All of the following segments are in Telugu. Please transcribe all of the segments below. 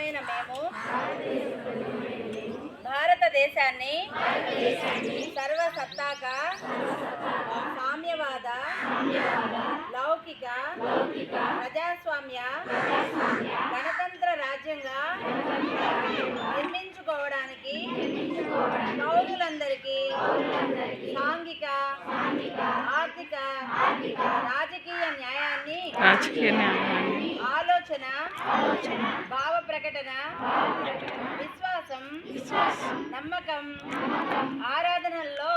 ప్రజలమైన మేము భారతదేశాన్ని సర్వసత్తాక సామ్యవాద లౌకిక ప్రజాస్వామ్య గణతంత్ర రాజ్యంగా నిర్మించుకోవడానికి పౌరులందరికీ సాంఘిక ఆర్థిక రాజకీయ న్యాయాన్ని ఆలోచన భావ ప్రకటన విశ్వాసం నమ్మకం ఆరాధనల్లో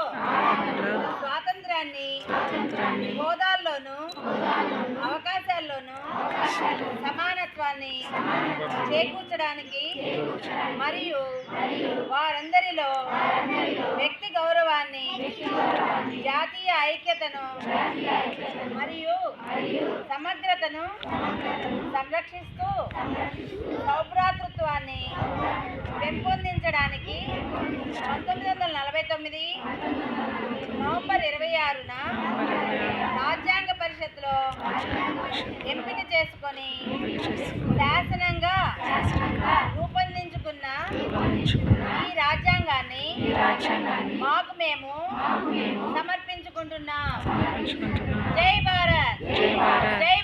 స్వాతంత్రాన్ని హోదాల్లోనూ అవకాశాల్లోనూ సమానత్వాన్ని చేకూర్చడానికి మరియు వారందరిలో వ్యక్తి గౌరవాన్ని జాతీయ ఐక్యతను మరియు సమగ్రతను సంరక్షిస్తూ సౌభ్రాతృత్వాన్ని పెంపొందించడానికి 1949 నవంబర్ 26న రాజ్యాంగ పరిషత్లో ఎంపిక చేసుకొని శాసనంగా రూపొందించుకున్న ఈ రాజ్యాంగాన్ని మాకు మేము సమర్పించుకుంటున్నాం. జై భారత్, జై